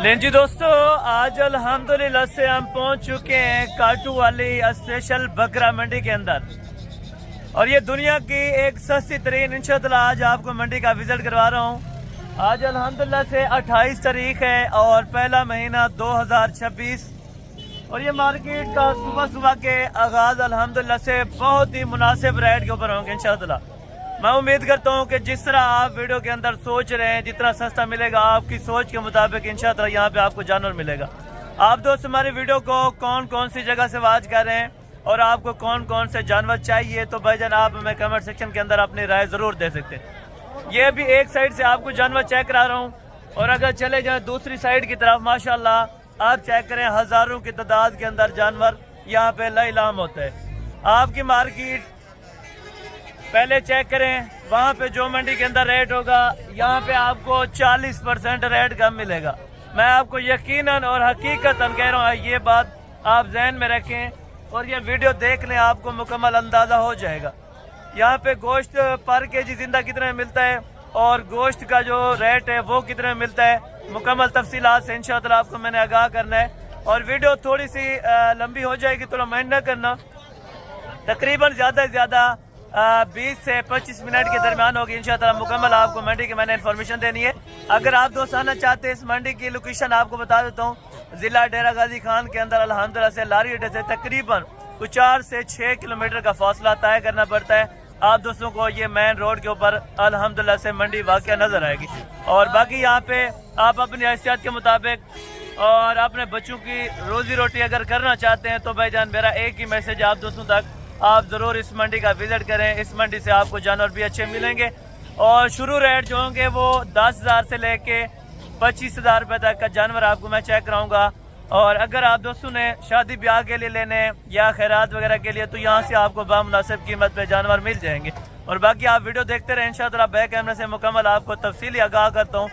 लें जी दोस्तों, आज अल्हम्दुलिल्लाह से हम पहुंच चुके हैं काटू वाली स्पेशल बकरा मंडी के अंदर। और ये दुनिया की एक सस्ती तरीन इंशाअल्लाह आज आपको मंडी का विजिट करवा रहा हूं। आज अल्हम्दुलिल्लाह से 28 तारीख है और पहला महीना 2026। और ये मार्केट का सुबह सुबह के आगाज अल्हम्दुलिल्लाह से बहुत ही मुनासिब रेट के ऊपर होंगे इंशाअल्लाह। मैं उम्मीद करता हूँ कि जिस तरह आप वीडियो के अंदर सोच रहे हैं जितना सस्ता मिलेगा, आपकी सोच के मुताबिक इंशाअल्लाह यहाँ पे आपको जानवर मिलेगा। आप दोस्त हमारी वीडियो को कौन कौन सी जगह से वॉच कर रहे हैं और आपको कौन कौन से जानवर चाहिए, तो भाईजान आप हमें कमेंट सेक्शन के अंदर अपनी राय ज़रूर दे सकते हैं। ये भी एक साइड से आपको जानवर चेक करा रहा हूँ, और अगर चले जाए दूसरी साइड की तरफ, माशाल्लाह आप चेक करें हज़ारों की तादाद के अंदर जानवर यहाँ पे लाइलाम होते हैं। आपकी मार्केट पहले चेक करें, वहाँ पे जो मंडी के अंदर रेट होगा यहाँ पे आपको 40% रेट कम मिलेगा। मैं आपको यकीनन और हकीकतन कह रहा हूँ, ये बात आप जहन में रखें और ये वीडियो देख लें, आपको मुकम्मल अंदाज़ा हो जाएगा। यहाँ पे गोश्त पर केजी जिंदा कितने मिलता है और गोश्त का जो रेट है वो कितने मिलता है, मुकम्मल तफसीलात से इंशाअल्लाह आपको मैंने आगाह करना है। और वीडियो थोड़ी सी लंबी हो जाएगी, थोड़ा माइंड न करना। तकरीबन ज़्यादा से ज़्यादा 20 से 25 मिनट के दरमियान होगी इंशाअल्लाह। मुकम्मल आपको मंडी की मैंने इन्फॉर्मेशन देनी है। अगर आप दोस्त आना चाहते हैं, इस मंडी की लोकेशन आपको बता देता हूँ। ज़िला डेरा गाजी खान के अंदर अल्हम्दुलिल्लाह से लारी अड्डे से तकरीबन 4 से 6 किलोमीटर का फासला तय करना पड़ता है। आप दोस्तों को ये मेन रोड के ऊपर अल्हम्दुलिल्लाह से मंडी वाक़या नज़र आएगी। और बाकी यहाँ पे आप अपनी हैसियत के मुताबिक और अपने बच्चों की रोज़ी रोटी अगर करना चाहते हैं, तो भाईजान मेरा एक ही मैसेज आप दोस्तों तक, आप ज़रूर इस मंडी का विज़िट करें। इस मंडी से आपको जानवर भी अच्छे मिलेंगे और शुरू रेट जो होंगे वो 10,000 से लेके 25,000 रुपये तक का जानवर आपको मैं चेक कराऊंगा। और अगर आप दोस्तों ने शादी ब्याह के लिए लेने या खैरात वगैरह के लिए, तो यहाँ से आपको बामुनासिब कीमत पे जानवर मिल जाएंगे। और बाकी आप वीडियो देखते रहें इंशाअल्लाह, बैक कैमरे से मुकम्मल आपको तफसीली आगाह करता हूँ।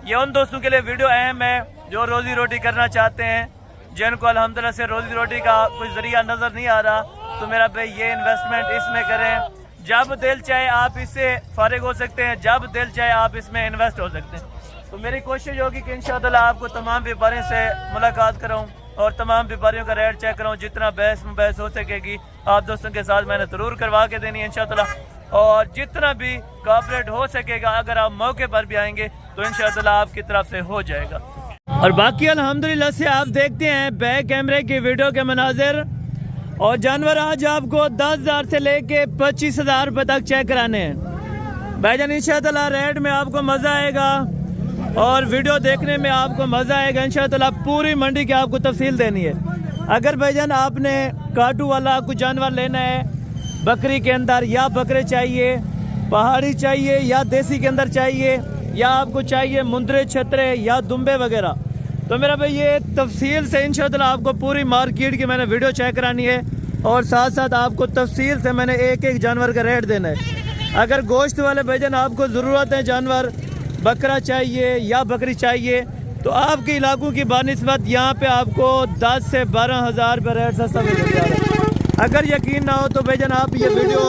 ये उन दोस्तों के लिए वीडियो अहम है जो रोज़ी रोटी करना चाहते हैं, जिनको अल्हम्दुलिल्लाह से रोज़ी रोटी का कोई ज़रिया नज़र नहीं आ रहा, तो मेरा भाई ये इन्वेस्टमेंट इसमें करें। जब दिल चाहे आप इससे फारिग हो सकते हैं, जब दिल चाहे आप इसमें इन्वेस्ट हो सकते हैं। तो मेरी कोशिश होगी कि इंशाअल्लाह आपको तमाम व्यापारियों से मुलाकात कराऊं और तमाम व्यापारियों का रेट चेक कराऊं। जितना बहस हो सकेगी आप दोस्तों के साथ मैंने ज़रूर करवा के देनी है इंशाअल्लाह। और जितना भी कॉपरेट हो सकेगा, अगर आप मौके पर भी आएंगे तो इंशाअल्लाह आपकी तरफ से हो जाएगा। और बाकी अल्हम्दुलिल्लाह से आप देखते हैं बैक कैमरे की वीडियो के मनाजिर। और जानवर आज आपको 10,000 से लेके 25,000 रुपये तक चेक कराने हैं भाईजान। इंशाअल्लाह रेट में आपको मज़ा आएगा और वीडियो देखने में आपको मज़ा आएगा इंशाअल्लाह। पूरी मंडी की आपको तफसील देनी है। अगर भाईजान आपने काटू वाला कुछ जानवर लेना है, बकरी के अंदर या बकरे चाहिए, पहाड़ी चाहिए या देसी के अंदर चाहिए, या आपको चाहिए मुंदरे छतरे या दुम्बे वगैरह, तो मेरा भाई ये तफसील से इंशाअल्लाह आपको पूरी मार्केट की मैंने वीडियो चेक करानी है। और साथ साथ आपको तफसील से मैंने एक एक जानवर का रेट देना है। अगर गोश्त वाले भाईजान आपको ज़रूरत है जानवर, बकरा चाहिए या बकरी चाहिए, तो आपके इलाकों की बानिस्बत यहाँ पे आपको 10 से 12,000 रुपये रेट सस्ता मिल जा रहा है। अगर यकीन ना हो तो भाईजान आप ये वीडियो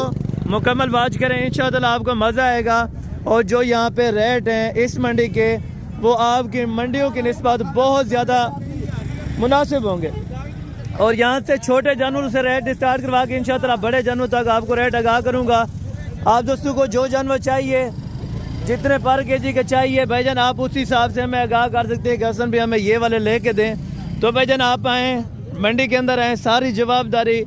मुकम्मल वॉच करें, इंशाअल्लाह आपको मज़ा आएगा। और जो यहाँ पे रेट हैं इस मंडी के, वो आपकी मंडियों की निस्बत बहुत ज़्यादा मुनासिब होंगे। और यहाँ से छोटे जानवरों से रेट स्टार्ट करवा के इंशाअल्लाह बड़े जानवरों तक आपको रेट आगाह करूँगा। आप दोस्तों को जो जानवर चाहिए, जितने पर केजी के चाहिए भाईजान, आप उसी हिसाब से हमें आगाह कर सकते हैं कि हसन भी हमें ये वाले लेके दें। तो भाईजान आप आएँ, मंडी के अंदर आएँ, सारी जवाबदारी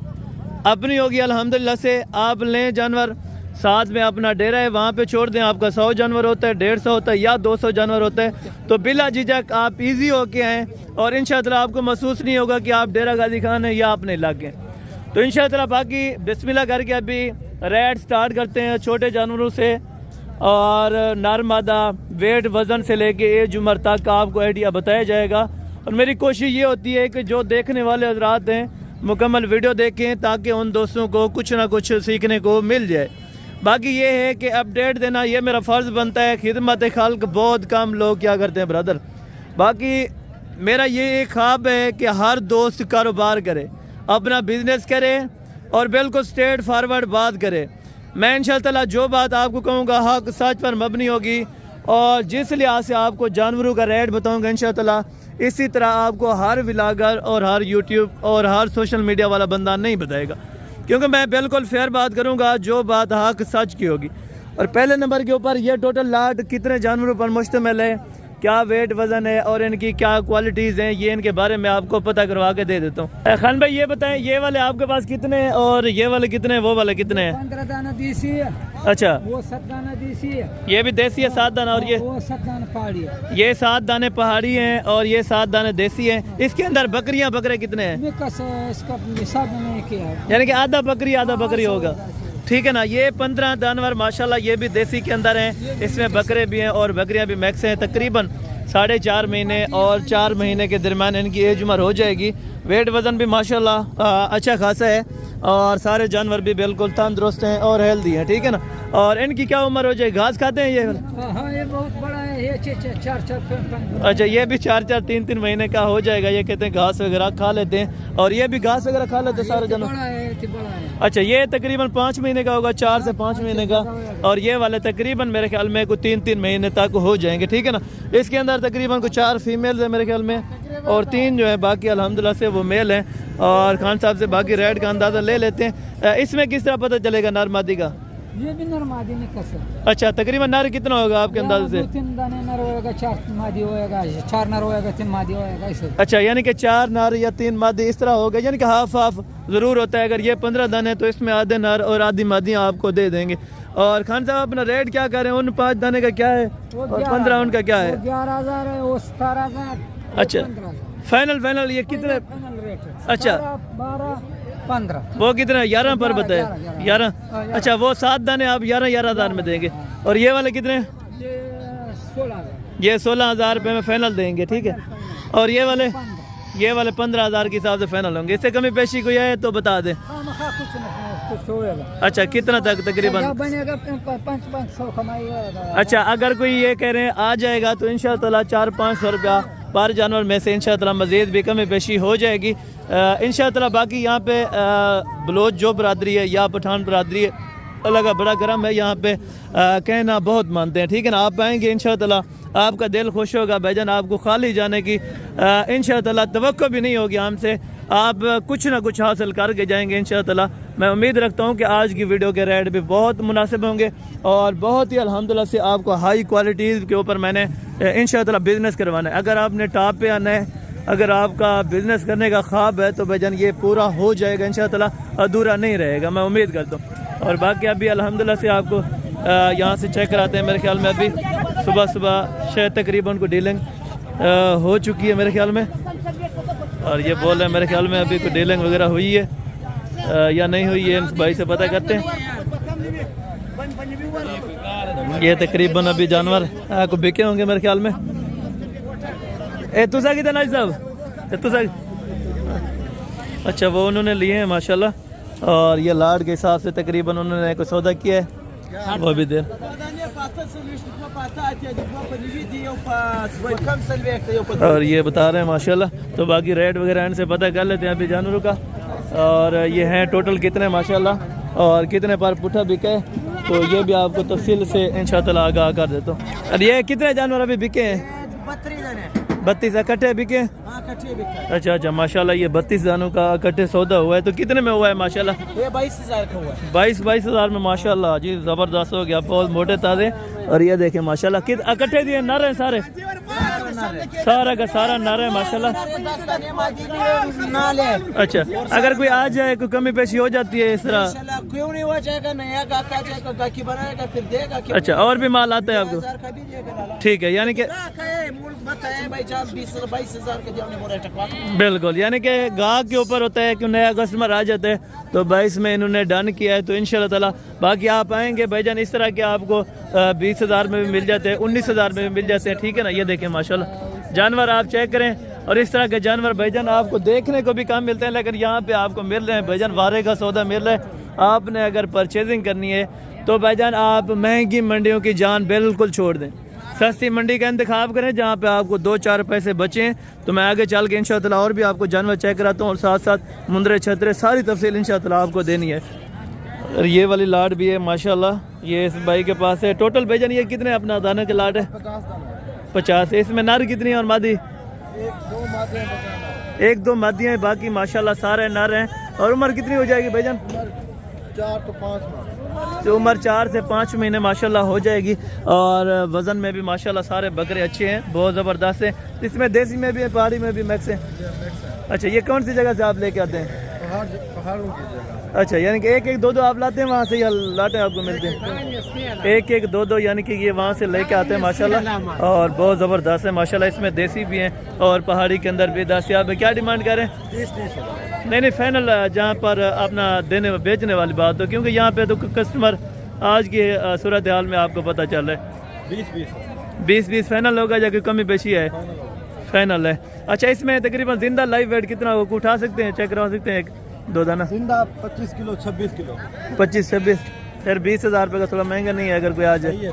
अपनी होगी अल्हम्दुलिल्लाह से। आप लें जानवर, साथ में अपना डेरा है वहाँ पे छोड़ दें। आपका 100 जानवर होता है, 150 होता है या 200 जानवर होता है, तो बिला झिझक आप इजी होके आएँ और इंशाअल्लाह आपको महसूस नहीं होगा कि आप डेरा गाजी खान है या अपने इलाके। तो इंशाअल्लाह बाकी बिस्मिल्लाह करके अभी रेट स्टार्ट करते हैं छोटे जानवरों से। और नर मादा वेट वज़न से लेके एज उम्र तक का आपको आइडिया बताया जाएगा। और मेरी कोशिश ये होती है कि जो देखने वाले हजरात हैं मुकम्मल वीडियो देखें, ताकि उन दोस्तों को कुछ ना कुछ सीखने को मिल जाए। बाकी ये है कि अपडेट देना ये मेरा फ़र्ज़ बनता है। खिदमत खल्क बहुत कम लोग क्या करते हैं ब्रदर। बाकी मेरा ये एक ख्वाब है कि हर दोस्त कारोबार करे, अपना बिजनेस करे और बिल्कुल स्ट्रेट फॉरवर्ड बात करे। मैं इंशाअल्लाह जो बात आपको कहूँगा हक सच पर मबनी होगी और जिस लिहाज से आपको जानवरों का रेट बताऊँगा इंशाअल्लाह, इसी तरह आपको हर व्लॉगर और हर यूट्यूब और हर सोशल मीडिया वाला बंदा नहीं बताएगा, क्योंकि मैं बिल्कुल फेयर बात करूँगा, जो बात हक सच की होगी। और पहले नंबर के ऊपर ये टोटल लाट कितने जानवरों पर मुश्तमिल है, क्या वेट वज़न है और इनकी क्या क्वालिटीज़ हैं, ये इनके बारे में आपको पता करवा के दे देता हूँ। खान भाई ये बताएं, ये वाले आपके पास कितने हैं और ये वाले कितने हैं, वो वाले कितने हैं? 15 दाना देसी है। अच्छा, वो 7 दाना देसी है। ये भी देसी है 7 दाना, और वो 7 दाना पहाड़ी है। ये 7 दाने पहाड़ी हैं और ये 7 दाने देसी हैं। इसके अंदर बकरियां बकरे कितने हैं? इसका हिसाब नहीं किया, यानी कि आधा बकरी होगा, ठीक है ना। ये 15 जानवर माशाल्लाह ये भी देसी के अंदर हैं, इसमें बकरे भी हैं और बकरियां भी मैक्स हैं। तकरीबन 4.5 महीने और 4 महीने के दरमियान इनकी एज उम्र हो जाएगी। वेट वज़न भी माशाल्लाह अच्छा खासा है और सारे जानवर भी बिल्कुल तंदुरुस्त हैं और हेल्दी हैं, ठीक है ना। और इनकी क्या उम्र हो जाएगी? घास खाते हैं ये? हाँ, ये बहुत बड़ा है, ये 4-4 अच्छा, ये भी 4-4 3-3 महीने का हो जाएगा। ये कहते हैं घास वगैरह खा लेते हैं, और ये भी घास वगैरह खा लेते हैं सारे जानवर। अच्छा, ये तकरीबन 5 महीने का होगा, 4 से 5 महीने का, और ये वाले तकरीबन मेरे ख्याल में कुछ 3-3 महीने तक हो जाएंगे, ठीक है ना। इसके अंदर तकरीबन कुछ 4 फीमेल है मेरे ख्याल में और 3 जो है बाकी अल्हम्दुलिल्लाह से वो मेल हैं। और खान साहब से बाकी रेट का अंदाज़ा ले लेते हैं। इसमें किस तरह पता चलेगा नर मादी का? ये भी नर मादी नहीं कर सकते। अच्छा, तकरीबन नर कितना होगा आपके अंदाजे से? 2-3 दाने नर होएगा, 4 मादी होएगा, 4 नर होएगा, 3 मादी होएगा, ऐसे। अच्छा, यानी कि 4 नर या 3 मादी इस तरह होगा, यानी कि हाफ हाफ ज़रूर होता है। अगर ये 15 दाने तो इसमें आधे नर और आधी मादियाँ आपको दे देंगे। और खान साहब अपना रेट क्या कर रहे हैं? उन 5 दाने का क्या है और 15 उनका क्या है? 11,000 है, वो 17,000। अच्छा, फाइनल ये कितने? अच्छा, 12-15 वो कितने? 11 पर बताए, 11। अच्छा, वो 7 दाने आप 11,000 में देंगे, और ये वाले कितने? ये 16,000 रुपये में फाइनल देंगे, ठीक है। और ये वाले 15,000 के हिसाब से फाइनल होंगे। इससे कमी पेशी कोई है तो बता दें। अच्छा, कितना तक तकरीबन? 500 कमाई होगा। अच्छा, अगर कोई ये कह रहे हैं आ जाएगा तो इंशाअल्लाह 400-500 रुपया पर जानवर में से इंशाअल्लाह मज़ीद भी कमी पेशी हो जाएगी इंशाअल्लाह। बाकी यहाँ पे बलोच जो बरादरी है या पठान बरादरी है, अल्लाह का बड़ा करम है, यहाँ पे कहना बहुत मानते हैं, ठीक है ना। आप आएंगे इंशाअल्लाह आपका दिल खुश होगा भाईजान, आपको खाली जाने की इंशाअल्लाह तवक्को भी नहीं होगी हमसे, आप कुछ ना कुछ हासिल करके जाएंगे इंशाअल्लाह। मैं उम्मीद रखता हूँ कि आज की वीडियो के रेट भी बहुत मुनासिब होंगे और बहुत ही अल्हम्दुलिल्लाह से आपको हाई क्वालिटीज़ के ऊपर मैंने इंशाअल्लाह बिज़नेस करवाना है। अगर आपने टॉप पे आना है, अगर आपका बिज़नेस करने का ख्वाब है तो भाईजान ये पूरा हो जाएगा इंशाअल्लाह, अधूरा नहीं रहेगा, मैं उम्मीद करता हूँ। और बाकी अभी अल्हम्दुलिल्लाह से आपको यहाँ से चेक कराते हैं। मेरे ख्याल में अभी सुबह शायद तकरीबन को डीलिंग हो चुकी है मेरे ख्याल में, और ये बोल रहे हैं मेरे ख्याल में अभी कोई डीलिंग वगैरह हुई है या नहीं हुई है, भाई से पता करते हैं। ये तकरीबन अभी जानवर को बिके होंगे मेरे ख्याल में। ए तुसा कितना नाज साहब तुसा? अच्छा, वो उन्होंने लिए हैं माशाल्लाह, और ये लाड के हिसाब से तकरीबन उन्होंने कोई सौदा किया है, वो भी देर। और ये बता रहे हैं माशाल्लाह, तो बाकी रेट वगैरह इनसे पता कर लेते हैं अभी जानवरों का। और ये हैं टोटल कितने माशाल्लाह और कितने पर पुठा बिके, तो ये भी आपको तफसील से इंशाअल्लाह आगाह कर देता हूँ। और ये कितने जानवर अभी बिके हैं? 32 इकट्ठे बिके? अच्छा, माशाल्लाह ये 32 जानों का इकट्ठे सौदा हुआ है। तो कितने में हुआ है माशाल्लाह? ये 22,000 का हुआ है। 22,000 में माशाल्लाह जी, ज़बरदस्त हो गया, बहुत मोटे ताज़े। और ये देखें माशाल्लाह कित इकट्ठे दिए नर हैं सारे, सारा का सारा नर है माशाल्लाह। अच्छा, अगर कोई आ जाए कोई कमी पेशी हो जाती है इस तरह? क्यों नहीं हो जाएगा, नया गाकी बनाएगा फिर देगा। अच्छा, और भी माल आता है आपको? ठीक है, यानी कि बिल्कुल, यानी कि गाहक के ऊपर होता है कि नया कस्टमर आ जाता है, तो 22 में इन्होंने डन किया है। तो इंशाल्लाह ताला बाकी आप आएंगे भाईजान, इस तरह के आपको 20,000 में भी मिल जाते हैं, 19,000 में भी मिल जाते हैं, ठीक है ना। ये देखें माशाल्लाह जानवर आप चेक करें, और इस तरह के जानवर भाईजान आपको देखने को भी कम मिलते हैं, लेकिन यहाँ पे आपको मिल रहे हैं भाईजान, वारे का सौदा मिल रहा है। आपने अगर परचेजिंग करनी है तो भाईजान आप महंगी मंडियों की जान बिल्कुल छोड़ दें, सस्ती मंडी का इंतखाब करें जहाँ पे आपको 2-4 पैसे बचें। तो मैं आगे चल के इंशाअल्लाह और भी आपको जानवर चेक कराता हूँ, और साथ साथ मुंदरे छतरे सारी तफसील इंशाअल्लाह आपको देनी है। और ये वाली लाट भी है माशाल्लाह, ये इस भाई के पास है। टोटल भाईजान ये कितने अपना दाने के लाट है? 50। इसमें नर कितनी है और मादी? एक दो मादियाँ हैं, बाकी माशाल्लाह सारे नर हैं। और उम्र कितनी हो जाएगी भाईजान? 4 to 5 माह। तो उम्र 4 से 5 महीने माशाल्लाह हो जाएगी। और वज़न में भी माशाल्लाह सारे बकरे अच्छे हैं, बहुत ज़बरदस्त है। इसमें देसी में भी है, पहाड़ी में भी मैक्स है। अच्छा, ये कौन सी जगह से आप लेके आते हैं? पहाड़ों की जगह। अच्छा, यानी कि एक एक दो दो आप लाते हैं वहाँ से, या लाटे आपको मिलते हैं? एक एक दो दो, यानी कि ये वहाँ से लेके आते हैं माशाल्लाह। और बहुत ज़बरदस्त है माशाल्लाह। इसमें देसी भी हैं और पहाड़ी के अंदर भी दस्तियाब है। क्या डिमांड करें? नहीं फाइनल जहाँ पर अपना देने बेचने वाली बात हो, क्योंकि यहाँ पे तो कस्टमर आज की सूरत हाल में आपको पता चल रहा है। 20 फाइनल होगा या कोई कमी बेशी है? फाइनल है। अच्छा, इसमें तकरीबन जिंदा लाइव वेट कितना होगा, उठा सकते हैं, चेक करवा सकते हैं? एक दो दाना जिंदा 25 किलो 26 किलो। 25-26, फिर 20,000 रुपये का थोड़ा महंगा नहीं है अगर कोई आ जाए?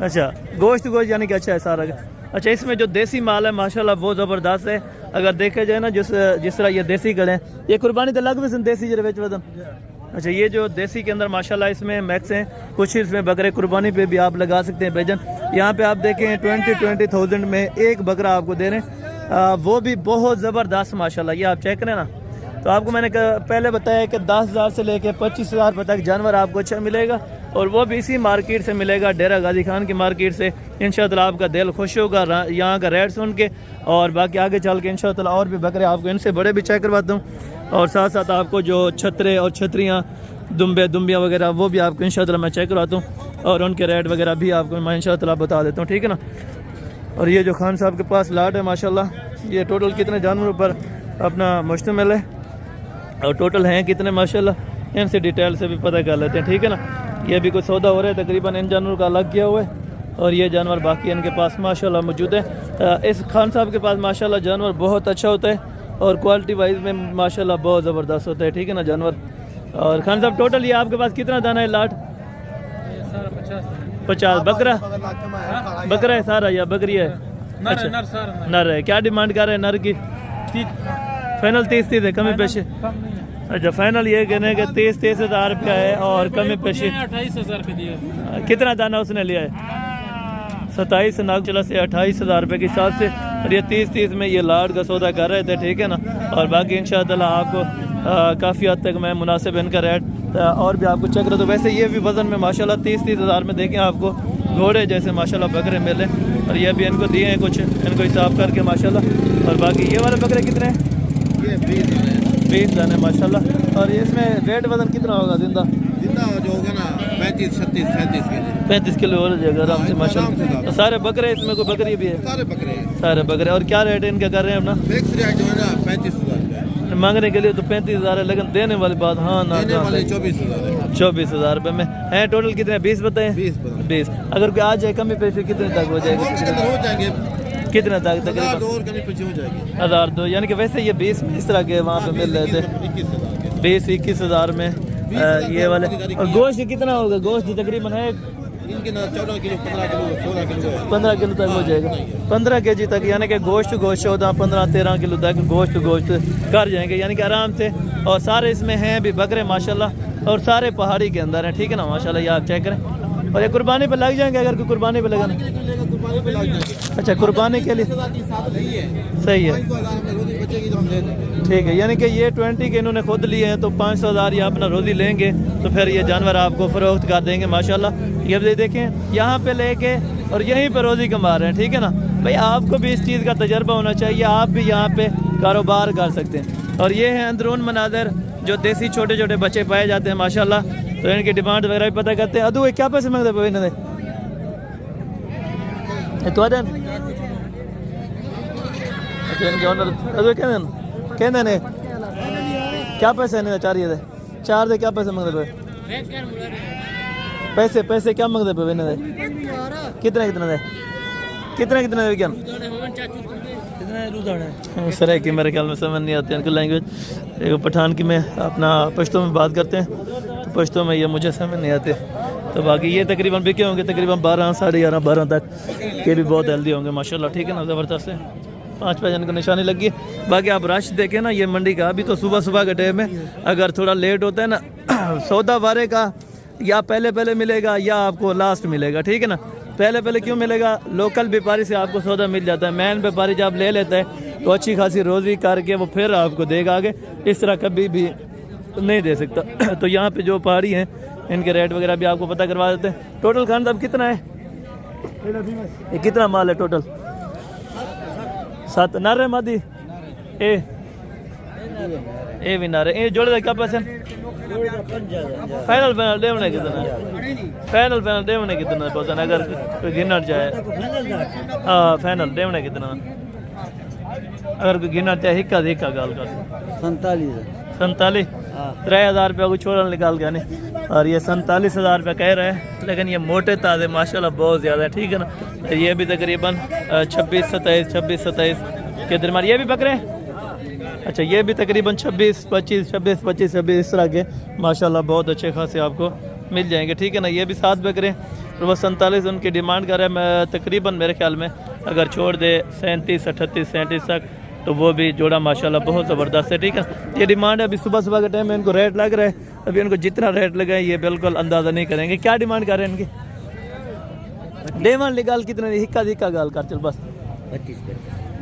अच्छा, गोश्त यानी कि अच्छा है सारा। अच्छा, इसमें जो देसी माल है माशाल्लाह बहुत ज़बरदस्त है। अगर देखा जाए ना जिस तरह ये देसी गड़े हैं, ये कुर्बानी तो लग भी सन देसी जरे वजन। अच्छा, ये जो देसी के अंदर माशाल्लाह इसमें मैक्स हैं, कुछ इसमें बकरे कुर्बानी पे भी आप लगा सकते हैं भाईजान। यहाँ पे आप देखें 20,000 में एक बकरा आपको दे रहे हैं, वो भी बहुत ज़बरदस्त माशाल्लाह। ये आप चेक करें ना, तो आपको मैंने पहले बताया कि 10,000 से लेकर 25,000 तक जानवर आपको अच्छा मिलेगा। और वो भी इसी मार्केट से मिलेगा, डेरा गाजी खान की मार्केट से। इंशाअल्लाह आपका दिल खुश होगा यहाँ का रेट सुन के। और बाकी आगे चल के इंशाअल्लाह और भी बकरे आपको इनसे बड़े भी चेक करवाता हूँ। और साथ साथ आपको जो छतरे और छतरियाँ, दुम्बियाँ वगैरह, वो भी आपको इंशाअल्लाह मैं चेक करवाता हूँ। और उनके रेट वगैरह भी आपको मैं इंशाअल्लाह बता देता हूँ, ठीक है ना। और ये जो खान साहब के पास लाट है माशाल्लाह, ये टोटल कितने जानवरों पर अपना मुश्तमिल है और टोटल हैं कितने माशाल्लाह, इनसे डिटेल से भी पता कर लेते हैं, ठीक है ना। ये भी कुछ सौदा हो रहा है, तकरीबन इन जानवरों का अलग किया हुआ है। और ये जानवर बाकी इनके पास माशाल्लाह मौजूद है। इस खान साहब के पास माशाल्लाह जानवर बहुत अच्छा होता है और क्वालिटी वाइज में माशाल्लाह बहुत ज़बरदस्त होता है, ठीक है ना जानवर। और खान साहब टोटल ये आपके पास कितना दाना है लाट? 50। बकरा है सारा या बकरी है? अच्छा, नर है। क्या डिमांड कर रहे हैं नर की? फाइनल 30 है, कमी पेशे? अच्छा, फाइनल ये कहने के 23,000 रुपया है और कमी पेशे 28,000 रुपये दिए। कितना दाना उसने लिया है? 27 नागचला से 28,000 रुपये के हिसाब से। और ये 30 में ये लाट का सौदा कर रहे थे, ठीक है ना। और बाकी इंशाअल्लाह आपको काफ़ी हद तक मैं मुनासिब इनका रेट और भी आपको चेक रहा। तो वैसे ये भी वज़न में माशाल्लाह 30,000 में देखें आपको घोड़े जैसे माशाल्लाह बकरे मिले। और ये भी इनको दिए हैं कुछ, इनको हिसाब करके माशाल्लाह। और बाकी ये वाले बकरे कितने हैं? ये 20 दाने माशाल्लाह। और इसमें वेट वजन कितना होगा जिंदा? जिंदा जो होगा ना 35, 36, 37 के 35 किलो हो जाएगा आराम से माशाल्लाह। तो सारे बकरे, इसमें कोई बकरी भी है? सारे बकरे हैं। सारे बकरे। और क्या रेट इनका कर रहे हैं अपना? फिक्स रेट जो है ना 35,000 मांगने के लिए तो 35,000 है, लेकिन देने वाली बात हाँ ना, 24,000 रुपये में है। टोटल कितने? 20 बताए? 20। अगर कोई आ जाए कमी पैसे कितने तक हो जाएगा? हो जाएंगे कितने तक? तकरीबन 1,002। यानी कि वैसे ये 20 इस तरह के वहाँ पे मिल रहे थे, 20-21,000 में ये वाले। और गोश्त कितना होगा? गोश्त तकरीबन है इनके ना 14 किलो 15 किलो 16 किलो 15 किलो तक हो जाएगा, 15 kg तक। यानी कि गोश्त 14, 15, 13 किलो तक गोश्त कर जाएंगे, यानी कि आराम से। और सारे इसमें हैं भी बकरे माशाल्लाह, और सारे पहाड़ी के अंदर हैं, ठीक है ना माशाल्लाह। ये आप चेक करें। और ये कुर्बानी पे लग जाएंगे अगर कोई कुर्बानी पे लगाना? अच्छा, कुर्बानी के लिए सही है, ठीक है। यानी कि ये 20 के इन्होंने खुद लिए हैं, तो 500,000 ये अपना रोज़ी लेंगे, तो फिर ये जानवर आपको फ़रोख्त कर देंगे माशाल्लाह। ये भी देखें यहाँ पे लेके और यहीं पे रोज़ी कमा रहे हैं, ठीक है ना भाई। आपको भी इस चीज़ का तजर्बा होना चाहिए, आप भी यहाँ पे कारोबार कर सकते हैं। और ये है अंदरून मनाज़र जो देसी छोटे छोटे बच्चे पाए जाते हैं माशाल्लाह। तो इनकी डिमांड वगैरह भी पता करते हैं। अदू क्या पैसे मांगते पे इन्होंने? तो इनके ऑनर अदू कहते ने क्या पैसे ने? 4 दे क्या पैसे मांगते पे? पैसे क्या मांगते पे इन्होंने? कितने दे क्या सर है कि मेरे ख्याल में समझ नहीं आती इनकी लैंग्वेज। एक पठान की में अपना पश्तो में बात करते हैं, तो पश्तो में ये मुझे समझ नहीं आते। तो बाकी ये तकरीबन बिके होंगे तकरीबन 12, 11:30, 12 तक के भी बहुत हेल्दी होंगे माशाल्लाह, ठीक है ना। ज़बरदस्त है, 5 पैसे इनको निशानी लगी है। बाकी आप रश देखें ना ये मंडी का, अभी तो सुबह के टाइम में अगर थोड़ा लेट होता है ना सौदा बारे का या पहले पहले मिलेगा या आपको लास्ट मिलेगा, ठीक है ना। पहले पहले क्यों मिलेगा, लोकल व्यापारी से आपको सौदा मिल जाता है। मैन व्यापारी जब ले लेता है तो अच्छी खासी रोज़ी करके वो फिर आपको देगा आगे, इस तरह कभी भी नहीं दे सकता। तो यहाँ पे जो पहाड़ी हैं इनके रेट वगैरह भी आपको पता करवा देते हैं। टोटल खान साहब कितना है, ये कितना माल है टोटल? 7 नारे मादी ए भी नारे ए जोड़े का क्या पैसे? फाइनल देवने कितना? फाइनल देवने कितना पैसा अगर कोई गिनना चाहे? हाँ फाइनल देवने कितना अगर कोई गिनना चाहे? हिक्का गाल कर 47 3,000 रुपया को छोड़ा निकाल गया नहीं, और ये 47,000 रुपया कह रहे हैं। लेकिन ये मोटे ताज़े माशाल्लाह बहुत ज़्यादा है, ठीक है ना। ये भी तकरीबन 26-27 के दरमियान ये भी बकरे हैं। अच्छा ये भी तकरीबन 26-25 इस तरह के माशाल्लाह बहुत अच्छे खासे आपको मिल जाएंगे, ठीक है ना। ये भी 7 बकरे और वो 47 उनकी डिमांड कर रहा है। मैं तकरीबन मेरे ख्याल में अगर छोड़ दे 37, 38, 37 तक तो वो भी जोड़ा माशाल्लाह बहुत ज़बरदस्त है, ठीक है। ये डिमांड है, अभी सुबह के टाइम में इनको रेट लग रहा है। अभी इनको जितना रेट लगा है ये बिल्कुल अंदाज़ा नहीं करेंगे। क्या डिमांड कर रहे हैं इनकी? डेमन निकाल कितने? हिक्का गाल कर चल बस।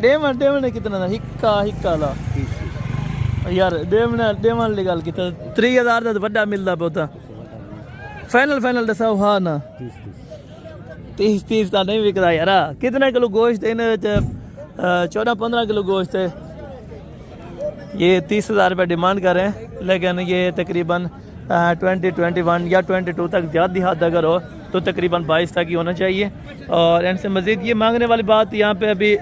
डेमन कितना? हिक्का ला यार डेमन निकाल कितना? 3,000 तो बड़ा मिलता बहुत। फाइनल दसाओ हाँ ना 30 का नहीं बिक रहा यार। कितने किलो गोश्त है इन्हें? 14-15 किलो गोश्त है। ये 30,000 रुपये डिमांड कर रहे हैं, लेकिन ये तकरीबन 21 या 22 तक ज़्यादा हद अगर हो तो तकरीबन 22 तक ही होना चाहिए। और इनसे मज़ीद ये मांगने वाली बात यहाँ पे अभी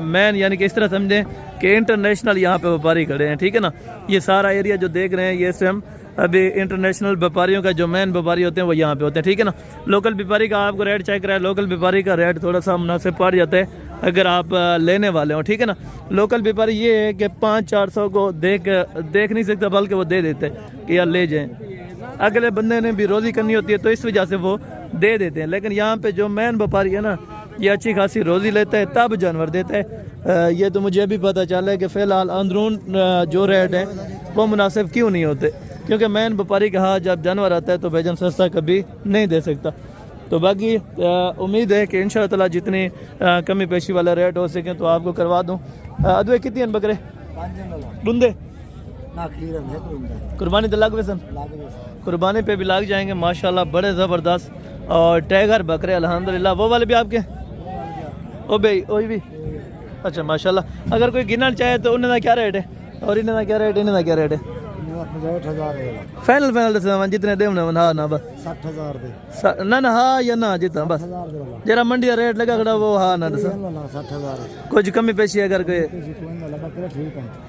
मैन यानी कि इस तरह समझें कि इंटरनेशनल यहाँ पे व्यापारी खड़े हैं, ठीक है ना। ये सारा एरिया जो देख रहे हैं ये स्वयं अभी इंटरनेशनल व्यापारियों का जो मेन व्यापारी होते हैं वो यहाँ पे होते हैं, ठीक है ना। लोकल व्यापारी का आपको रेट चेक कराए, लोकल व्यापारी का रेट थोड़ा सा मुनासिब पड़ जाता है अगर आप लेने वाले हो, ठीक है ना। लोकल व्यापारी ये है कि 500-400 को देख नहीं सकता, बल्कि वो दे देते हैं कि यार ले जाएं। अगले बंदे ने भी रोज़ी करनी होती है तो इस वजह से वो दे देते हैं। लेकिन यहाँ पे जो मेन व्यापारी है ना ये अच्छी खासी रोज़ी लेता है तब जानवर देता है। ये तो मुझे भी पता चला है कि फ़िलहाल अंदरून जो रेट है वो मुनासिब क्यों नहीं होते, क्योंकि मेन व्यापारी का हाथ जब जानवर आता है तो भाईजान सस्ता कभी नहीं दे सकता। तो बाकी उम्मीद है कि इंशाअल्लाह जितनी कमी पेशी वाला रेट हो सके तो आपको करवा दूँ। अदवे कितनी बकरे डूंदे कुर्बानी तो लग वैसन कुर्बानी पे भी लग जाएंगे माशाल्लाह, बड़े ज़बरदस्त और टैगर बकरे अल्हम्दुलिल्लाह। वो वाले भी आपके ओ भाई वही भी अच्छा माशाल्लाह। अगर कोई गिनना चाहे तो उन्हें क्या रेट है और इन्हें क्या रेट है? इन्हें क्या रेट है? फाइनल दस जितने दे हाँ ना बस 60,000 ना हाँ या ना जितना बस जरा मंडी का रेट लगा खड़ा वो हाँ ना दस 60,000 कुछ कमी पेशी अगर कोई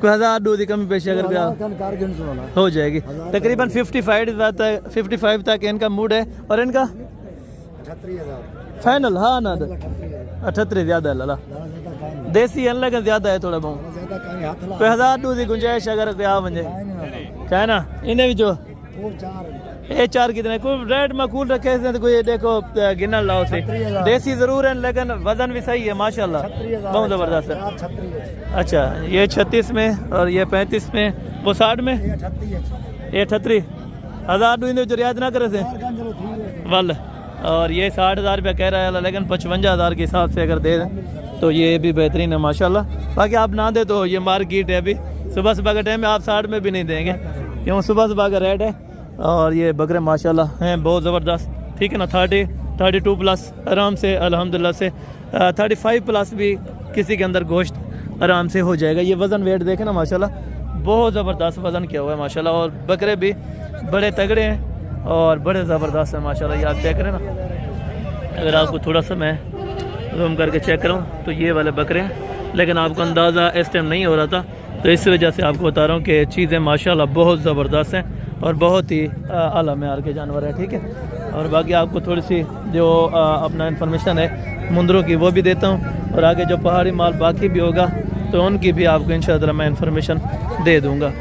1,000 दूध की कमी पेशी अगर हो जाएगी तकरीबन 55 तक इनका मूड है। और इनका फाइनल हाँ ना 38 ज़्यादा है लाला देसी अन लगे ज़्यादा है थोड़ा बहुत कोई 1,000 दूध की गुंजाइश अगर कोई आ वजे क्या है ना। इन्हें भी जो ये 4 कितने कोई रेट माकूल रखे थे तो कोई देखो गिनर लाओ से देसी ज़रूर है लेकिन वजन भी सही है माशाल्लाह बहुत ज़बरदस्त है। अच्छा ये 36 में और ये 35 में वो 60 में ये 38 1,000 दूध जो रियायत ना करे थे वल। और ये 60,000 रुपया कह रहा है लेकिन 55,000 के हिसाब से अगर दे दें तो ये भी बेहतरीन है माशाल्लाह। बाकी आप ना दे तो ये मार्केट है, अभी सुबह के टाइम में आप 60 में भी नहीं देंगे क्यों सुबह का रेट है। और ये बकरे माशाल्लाह हैं बहुत ज़बरदस्त, ठीक है ना। 32 प्लस आराम से अल्हम्दुलिल्लाह से 35 प्लस भी किसी के अंदर गोश्त आराम से हो जाएगा। ये वज़न वेट देखें ना माशाल्लाह बहुत ज़बरदस्त वज़न किया हुआ है माशाल्लाह। और बकरे भी बड़े तगड़े हैं और बड़े ज़बरदस्त हैं माशाल्लाह। ये आप चेक करें ना, अगर आपको थोड़ा सा मैं जूम करके चेक करूँ तो ये वाले बकरे हैं, लेकिन आपको अंदाज़ा इस टाइम नहीं हो रहा था तो इस वजह से आपको बता रहा हूँ कि चीज़ें माशाल्लाह बहुत ज़बरदस्त हैं और बहुत ही आला मेयार के जानवर हैं, ठीक है। और बाकी आपको थोड़ी सी जो अपना इन्फॉर्मेशन है मुंदरों की वो भी देता हूँ और आगे जो पहाड़ी माल बाकी भी होगा तो उनकी भी आपको इंशाअल्लाह मैं इन्फॉर्मेशन दे दूँगा।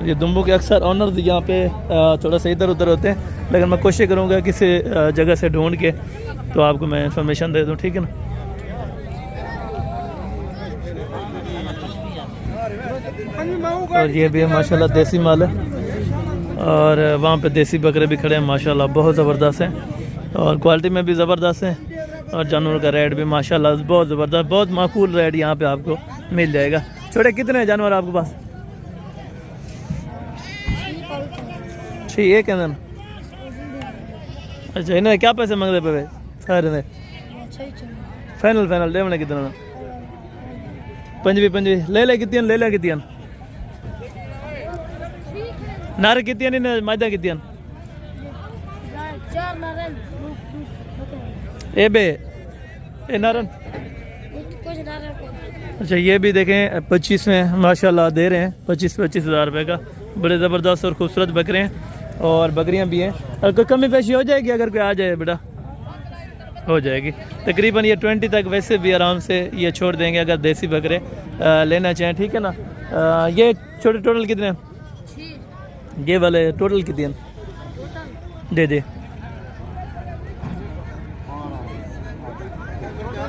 ये दुम्बू के अक्सर ऑनर्स यहाँ पे थोड़ा सा इधर उधर होते हैं, लेकिन मैं कोशिश करूँगा किसी जगह से ढूंढ के तो आपको मैं इन्फॉर्मेशन दे दूँ, ठीक है ना। और ये भी माशाल्लाह देसी माल है। और वहाँ पे देसी बकरे भी खड़े हैं माशाल्लाह, बहुत ज़बरदस्त हैं और क्वालिटी में भी ज़बरदस्त हैं और जानवर का रेट भी माशाल्लाह बहुत ज़बरदस्त, बहुत माकूल रेट यहाँ पे आपको मिल जाएगा। छोटे कितने हैं जानवर आपके पास? 6 एक है ना? अच्छा, इन्हें क्या पैसे मांग रहे पे सारे ने? फाइनल फाइनल डे मैंने कितना ना? पंजवी ले कितनी नारे कितनी नहीं मायदा कितनी ए बे ए नारन। अच्छा, ये भी देखें 25 में माशाल्लाह दे रहे हैं, 25 हज़ार रुपये का। बड़े ज़बरदस्त और खूबसूरत बकरे हैं और बकरियां भी हैं। और कोई कमी पेशी हो जाएगी अगर कोई आ जाए बेटा? हो जाएगी तकरीबन। ये 20 तक वैसे भी आराम से ये छोड़ देंगे अगर देसी बकरे लेना चाहें, ठीक है ना। ये छोटे टोटल कितने हैं? ये वाले टोटल कितने हैं? दे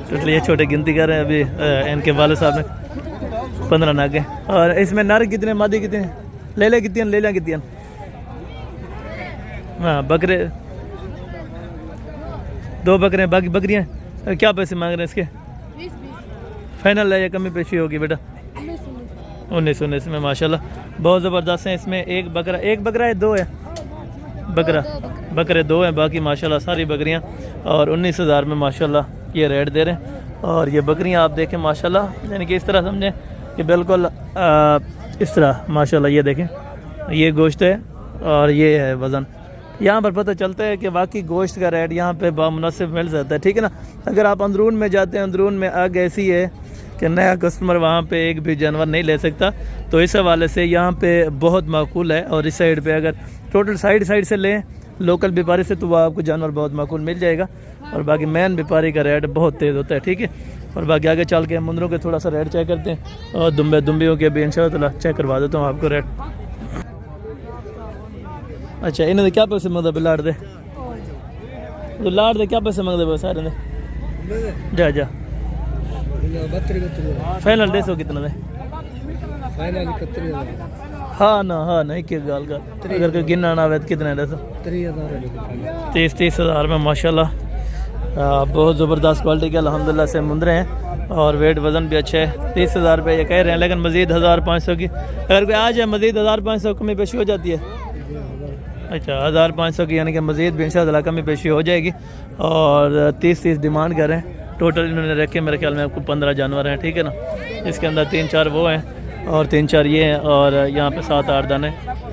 टोटल ये छोटे गिनती कर रहे हैं अभी। इनके वाले साहब ने 15 नाग हैं। और इसमें नर कितने मादी कितने? ले कितनी? हाँ, बकरे 2 बकरे, बाकी बकरियाँ क्या पैसे मांग रहे हैं इसके? 20 फाइनल है या कमी पेशी होगी बेटा? 19 में माशाल्लाह बहुत ज़बरदस्त हैं। इसमें एक बकरा है, 2 है बकरे 2 हैं, बाकी माशाल्लाह सारी बकरियां। और 19 हज़ार में माशाल्लाह ये रेट दे रहे हैं। और ये बकरियां आप देखें माशाल्लाह, यानी कि इस तरह समझें कि बिल्कुल इस तरह माशाल्लाह। ये देखें, ये गोश्त है और ये है वज़न। यहाँ पर पता चलता है कि वाकई गोश्त का रेट यहाँ पे बामुनासिब मिल जाता है, ठीक है ना। अगर आप अंदरून में जाते हैं, अंदरून में आग ऐसी है कि नया कस्टमर वहाँ पे एक भी जानवर नहीं ले सकता, तो इस हवाले से यहाँ पे बहुत माकूल है। और इस साइड पे अगर टोटल साइड से लें लोकल व्यापारी से, तो वह आपको जानवर बहुत माकूल मिल जाएगा। और बाकी मैन व्यापारी का रेट बहुत तेज़ होता है, ठीक है। और बाकी आगे चल के मुंदरों के थोड़ा सा रेट चेक करते हैं और दुम्बियों के भी इंशाअल्लाह चेक करवा देता हूँ आपको रेट। अच्छा, इन्हें क्या पैसे मंगते लाड़ दे? तो लाड़ दे क्या पैसे मंगते सारे ने? जा फाइनल 150 कितना दे? हाँ ना एक गाल का अगर कोई गिनना ना आवे तो कितना है? 30 हज़ार में माशाल्लाह बहुत ज़बरदस्त क्वालिटी के अल्हम्दुलिल्लाह से मुंदरे हैं और वेट वज़न भी अच्छे है। 30 हज़ार रुपये ये कह रहे हैं, लेकिन मज़ीद 1500 की अगर कोई आ जाए मज़ीद 1500 कमी पेशी हो जाती है। अच्छा, 1500 की यानी कि मज़ीद भी इंशाअल्लाह कमी पेशी हो जाएगी। और 30 डिमांड कर रहे हैं। टोटल इन्होंने रखे मेरे ख्याल में आपको 15 जानवर हैं, ठीक है ना। इसके अंदर 3-4 वो हैं और 3-4 ये हैं और यहाँ पे 7-8 दाने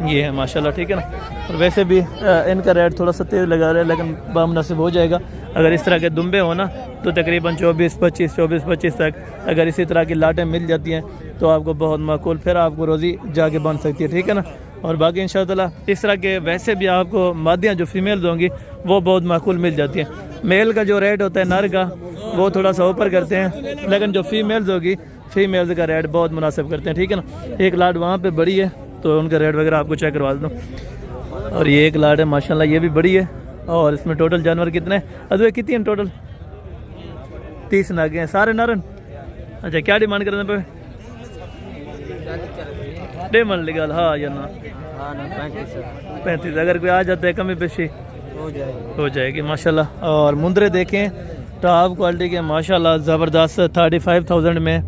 ये हैं माशाल्लाह, ठीक है ना। और वैसे भी इनका रेट थोड़ा सा तेज़ लगा रहे हैं, लेकिन बामुनासिब हो जाएगा। अगर इस तरह के दुम्बे हो ना तो तकरीबन 24-25 तक अगर इसी तरह की लाटें मिल जाती हैं तो आपको बहुत माकूल, फिर आपको रोज़ी जाके बन सकती है, ठीक है ना। और बाकी इंशाअल्लाह इस तरह के वैसे भी आपको मादियाँ जो फीमेल्स होंगी वो बहुत माकूल मिल जाती हैं। मेल का जो रेट होता है नर का वो थोड़ा सा ऊपर करते हैं, लेकिन जो फीमेल्स होगी फीमेल्स का रेट बहुत मुनासिब करते हैं, ठीक है ना। एक लाट वहाँ पे बड़ी है तो उनका रेट वगैरह आपको चेक करवा दूँ। और ये एक लाट है माशाल्लाह, ये भी बड़ी है। और इसमें टोटल जानवर कितने हैं? अदवे कितनी हैं टोटल? 30 नागे हैं, सारे नारन। अच्छा, क्या डिमांड करने पे? डिमांड लेगा हाँ या ना? 35 अगर कोई आ जाता है कमी पेशी हो जाएगी माशाल्लाह। और मुंदरे देखें टॉप क्वालिटी के माशाल्लाह ज़बरदस्त 35,000 में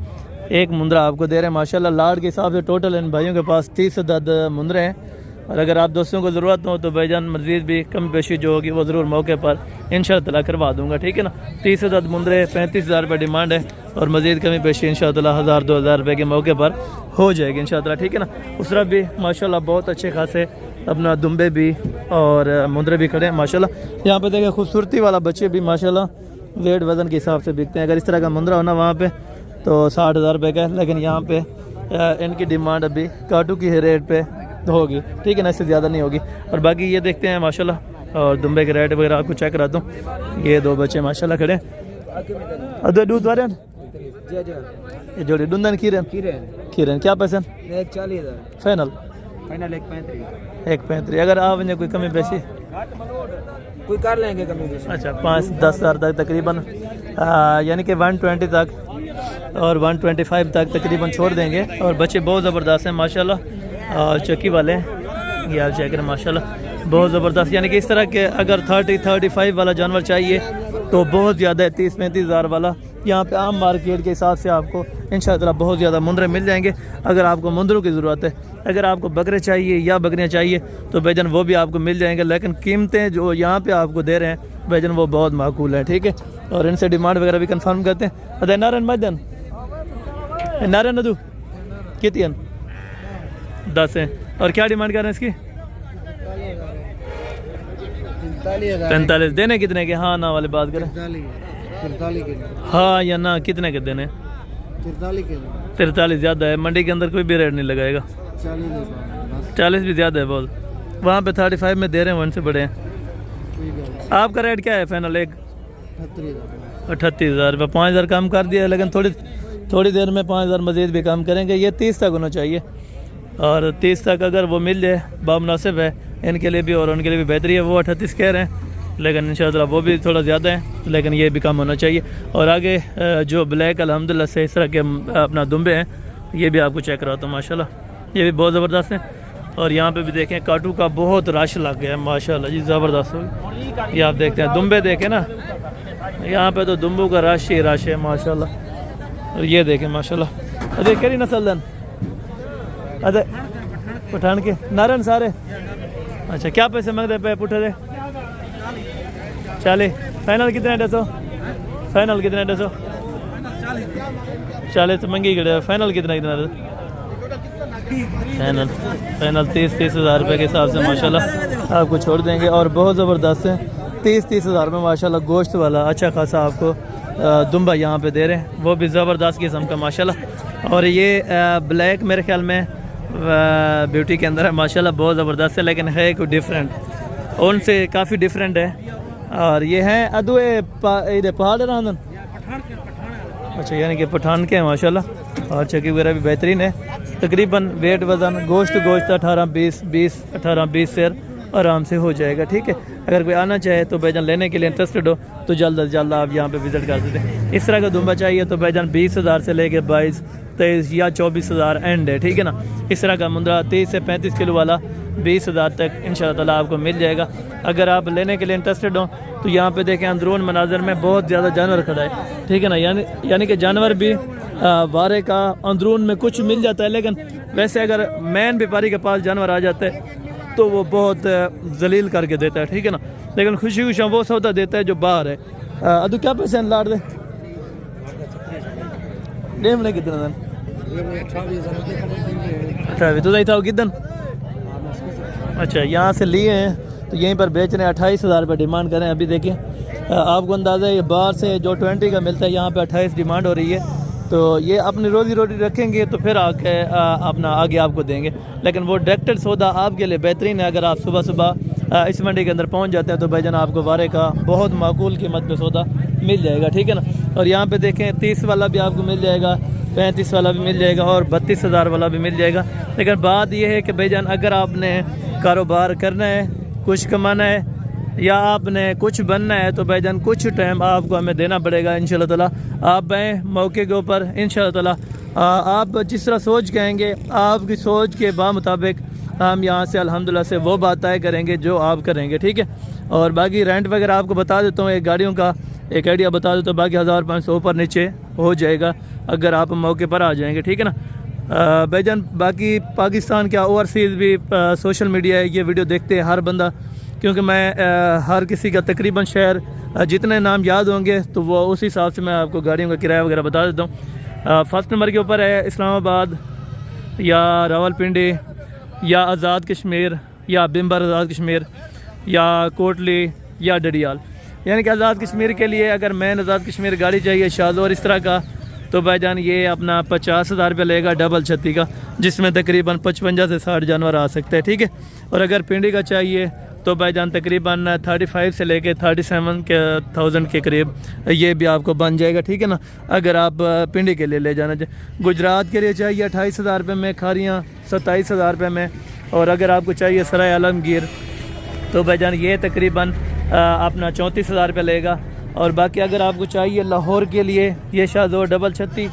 एक मुंदरा आपको दे रहे हैं माशाल्लाह। लाड के हिसाब से टोटल इन भाइयों के पास 30 अदद मुंदरे हैं। और अगर आप दोस्तों को ज़रूरत हो तो भाईजान मज़ीद भी कम पेशी जो होगी वो ज़रूर मौके पर इंशाअल्लाह करवा दूंगा, ठीक है ना। 30 अदद मुंदरे 35 हज़ार रुपये डिमांड है और मज़ीद कमी पेशी इंशाअल्लाह 1000-2000 रुपये के मौके पर हो जाएगी इंशाअल्लाह, ठीक है ना। उस तरफ भी माशाल्लाह बहुत अच्छे खासे अपना दुम्बे भी और मुंदरे भी खड़े हैं माशाल्लाह। यहाँ पे देखें खूबसूरती वाला बच्चे भी माशाल्लाह वेट वज़न के हिसाब से बिकते हैं। अगर इस तरह का मुंदरा होना वहाँ पे तो 60,000 रुपये का है, लेकिन यहाँ पे इनकी डिमांड अभी काटू की रेट पे होगी, ठीक है ना, इससे ज़्यादा नहीं होगी। और बाकी ये देखते हैं माशाल्लाह और दुम्बे के रेट वगैरह आपको चेक कराता हूँ। ये 2 बच्चे माशाल्लाह खड़े हैं। अदे दूध वाले ये जोड़ी डूंदन खीरन क्या पैसे? 40,000 फाइनल 135 अगर आप कोई कमी पैसे कोई कर लेंगे कमी पेशी। अच्छा, 5-10 हज़ार तक तकरीबन यानी कि 120 तक और 125 तक तकरीबन छोड़ देंगे। और बच्चे बहुत ज़बरदस्त हैं माशाल्लाह और चक्की वाले हैं, ये आप चेक करें माशाल्लाह बहुत ज़बरदस्त। यानी कि इस तरह के अगर 30-35 वाला जानवर चाहिए तो बहुत ज़्यादा है, 30-35 हज़ार वाला यहाँ पे आम मार्केट के हिसाब से आपको इंशाअल्लाह बहुत ज़्यादा मुंदरे मिल जाएंगे। अगर आपको मुंदरों की ज़रूरत है, अगर आपको बकरे चाहिए या बकरियाँ चाहिए तो भाईजान वो भी आपको मिल जाएंगे, लेकिन कीमतें जो यहाँ पे आपको दे रहे हैं भाईजान वो बहुत माकूल है, ठीक है। और इनसे डिमांड वगैरह भी कंफर्म करते हैं। अरे नारायण भाईजान नारायण नदू कितनी 10 है। और क्या डिमांड कर रहे हैं इसकी? 45 देने कितने के? हाँ ना वाली बात करें, 43 के हाँ या ना कितने के देने? 43 ज़्यादा है, मंडी के अंदर कोई भी रेट नहीं लगाएगा। 40 भी ज़्यादा है बहुत, वहाँ पे 35 में दे रहे हैं, उनसे बड़े हैं। आपका रेट क्या है फाइनल? एक 38,000 रुपये, 5,000 कम कर दिया है, लेकिन थोड़ी देर में 5,000 मज़ीद भी कम करेंगे। ये 30 तक होना चाहिए, और 30 तक अगर वो मिल जाए बामुनासिब है इनके लिए भी और उनके लिए भी बेहतरी है। वो 38 कह रहे हैं, लेकिन इंशाअल्लाह वो भी थोड़ा ज़्यादा है, लेकिन ये भी कम होना चाहिए। और आगे जो ब्लैक अल्हम्दुलिल्लाह से इस तरह के अपना दुम्बे हैं, ये भी आपको चेक कराता हूँ माशाल्लाह, ये भी बहुत ज़बरदस्त हैं। और यहाँ पे भी देखें काटू का बहुत रश लग गया है माशाल्लाह जी, ज़बरदस्त हो। ये आप देखते हैं दुम्बे देखें ना, यहाँ पे तो दुम्बों का रश ही रश है माशाल्लाह। और ये देखें माशाल्लाह, अरे केरी नस्ल दन अरे पठान के नारायण सारे। अच्छा क्या पैसे मांगते पे पुठे दे? 40। फाइनल कितने 200? फाइनल कितने 200? 40 तो महंगी गए। फाइनल कितना फाइनल 30 हज़ार रुपये के हिसाब से माशाल्लाह आपको छोड़ देंगे। और बहुत ज़बरदस्त है, 30 हज़ार में माशाल्लाह गोश्त वाला अच्छा खासा आपको दुम्बा यहाँ पे दे रहे हैं, वो भी ज़बरदस्त किस्म का माशाल्लाह। और ये ब्लैक मेरे ख्याल में ब्यूटी के अंदर है माशाल्लाह, बहुत ज़बरदस्त है, लेकिन है कोई डिफरेंट, उनसे काफ़ी डिफरेंट है। और ये हैं अदुए पहाड़ रांधन, अच्छा यानी कि पठान के हैं माशाल्लाह। और चक्की वगैरह भी बेहतरीन है। तकरीबन वेट वज़न गोश्त 18-20 शेर आराम से हो जाएगा, ठीक है। अगर कोई आना चाहे तो भाईजान लेने के लिए इंटरेस्टेड हो तो जल्द अज जल्द आप यहाँ पे विज़िट कर सकते हैं। इस तरह का दुम्बा चाहिए तो भाईजान 20,000 से लेके 22, 23 या 24,000 एंड है, ठीक है ना। इस तरह का मुंद्रा 30 से 35 किलो वाला 20,000 तक इंशाअल्लाह आपको मिल जाएगा। अगर आप लेने के लिए इंटरेस्टेड हो तो यहाँ पे देखें अंदरून मनाजर में बहुत ज़्यादा जानवर खड़ा है, ठीक है ना। यानी कि जानवर भी वारे का अंदरून में कुछ मिल जाता है, लेकिन वैसे अगर मैन व्यापारी के पास जानवर आ जाता है तो वो बहुत जलील करके देता है, ठीक है ना। लेकिन खुशी खुशी वो सौदा देता है जो बाहर है। अदू क्या पैसे लाड़ दे डेम ने कितना दिन 28 तो था कितन? अच्छा यहाँ से लिए हैं तो यहीं पर बेच रहे हैं, 28,000 रुपये डिमांड करें। अभी देखिए आपको अंदाज़ा है ये बाहर से जो 20 का मिलता है यहाँ पे 28 डिमांड हो रही है। तो ये अपनी रोज़ी रोटी रखेंगे तो फिर आके अपना आगे आपको देंगे, लेकिन वो डायरेक्टेड सौदा आपके लिए बेहतरीन है। अगर आप सुबह सुबह इस मंडी के अंदर पहुंच जाते हैं तो भाईजान आपको वारे का बहुत माकूल कीमत पे सौदा मिल जाएगा, ठीक है ना। और यहाँ पे देखें 30 वाला भी आपको मिल जाएगा, 35 वाला भी मिल जाएगा और 32,000 वाला भी मिल जाएगा। लेकिन बात यह है कि भाईजान अगर आपने कारोबार करना है, कुछ कमाना है या आपने कुछ बनना है तो भाईजान कुछ टाइम आपको हमें देना पड़ेगा इंशाअल्लाह ताला। आप आएँ मौके के ऊपर इंशाअल्लाह ताला, आप जिस तरह सोच कहेंगे आपकी सोच के मुताबिक हम यहाँ से अल्हम्दुलिल्लाह से वो बात तय करेंगे जो आप करेंगे, ठीक है। और बाकी रेंट वगैरह आपको बता देता हूँ, एक गाड़ियों का एक आइडिया बता देता हूँ, बाकी 1500 ऊपर नीचे हो जाएगा अगर आप मौके पर आ जाएंगे, ठीक है ना। भाईजान बाकी पाकिस्तान क्या ओवरसीज़ भी सोशल मीडिया है, ये वीडियो देखते हैं हर बंदा, क्योंकि मैं हर किसी का तकरीबन शहर जितने नाम याद होंगे तो वो उस हिसाब से मैं आपको गाड़ियों का किराया वगैरह बता देता हूँ। फर्स्ट नंबर के ऊपर है इस्लामाबाद या रावलपिंडी या आज़ाद कश्मीर या बिम्बर आज़ाद कश्मीर या कोटली या डडियाल। यानी कि आज़ाद कश्मीर के लिए अगर मैन आज़ाद कश्मीर गाड़ी चाहिए शाहज़ोर इस तरह का तो भाईजान ये अपना 50,000 रुपये लेगा डबल छत्ती का, जिसमें तकरीबन 55 से 60 जानवर आ सकते हैं, ठीक है। और अगर पिंडी का चाहिए तो भाईजान तकरीबन 35 से लेके 37,000 के करीब ये भी आपको बन जाएगा, ठीक है ना। अगर आप पिंडी के लिए ले जाना चाहिए। गुजरात के लिए चाहिए 28,000 रुपये में, खारियाँ 27,000 रुपये में। और अगर आपको चाहिए सराय आलमगीर तो भाईजान ये तकरीबन अपना 34,000 रुपये लेगा। और बाकी अगर आपको चाहिए लाहौर के लिए ये शाहज़ोर डबल छत्ती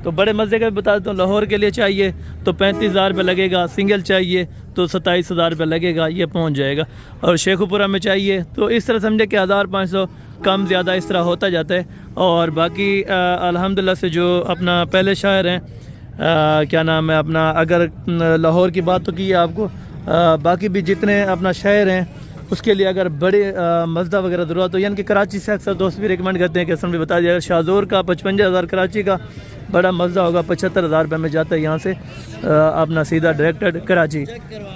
तो बड़े मज़े का भी बता देता हूँ, लाहौर के लिए चाहिए तो 35,000 रुपये लगेगा, सिंगल चाहिए तो 27,000 रुपये लगेगा, ये पहुँच जाएगा। और शेखुपुरा में चाहिए तो इस तरह समझे कि 1,500 कम ज़्यादा इस तरह होता जाता है। और बाकी अल्हम्दुलिल्लाह से जो अपना पहले शायर हैं, क्या नाम है अपना, अगर लाहौर की बात तो की है आपको, बाकी भी जितने अपना शहर हैं उसके लिए अगर बड़े मज़दा वगैरह ज़रूरत हो, यानी कि कराची से अक्सर दोस्त भी रिकमेंड करते हैं कि असल में बता दिया शाहजोर का 55,000, कराची का बड़ा मज़दा होगा 75,000 रुपये में जाता है यहाँ से अपना सीधा डायरेक्टेड कराची,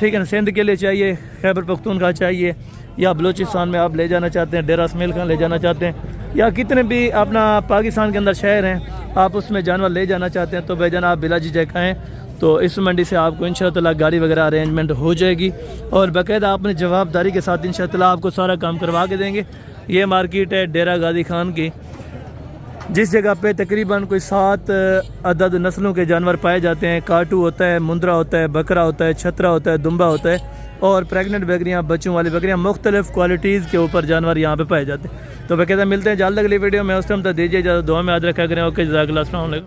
ठीक है ना। सिंध के लिए चाहिए, खैबर पख्तूनख्वा चाहिए, या बलूचिस्तान में आप ले जाना चाहते हैं, डेरा इसमाइल खान ले जाना चाहते हैं, या कितने भी अपना पाकिस्तान के अंदर शहर हैं आप उसमें जानवर ले जाना चाहते हैं तो भाईजान आप बिलाजी जगह तो इस मंडी से आपको इंशाअल्लाह गाड़ी वगैरह अरेंजमेंट हो जाएगी और बाकायदा आपने जवाबदारी के साथ इंशाअल्लाह आपको सारा काम करवा के देंगे। ये मार्केट है डेरा गाजी खान की, जिस जगह पे तकरीबन कोई 7 अदद नस्लों के जानवर पाए जाते हैं। काटू होता है, मुंद्रा होता है, बकरा होता है, छतरा होता है, दुम्बा होता है और प्रेग्नेंट बकरियाँ, बच्चों वाली बकरियाँ, मुख्तलिफ क्वालिटीज़ के ऊपर जानवर यहाँ पे पाए जाते हैं। तो बाकायदा मिलते हैं जल्द अगली वीडियो में, उस टाइम तक दीजिए इजाज़त, दुआ में याद रखा करें। ओके, जज़ाकल्लाह, अस्सलाम वालेकुम।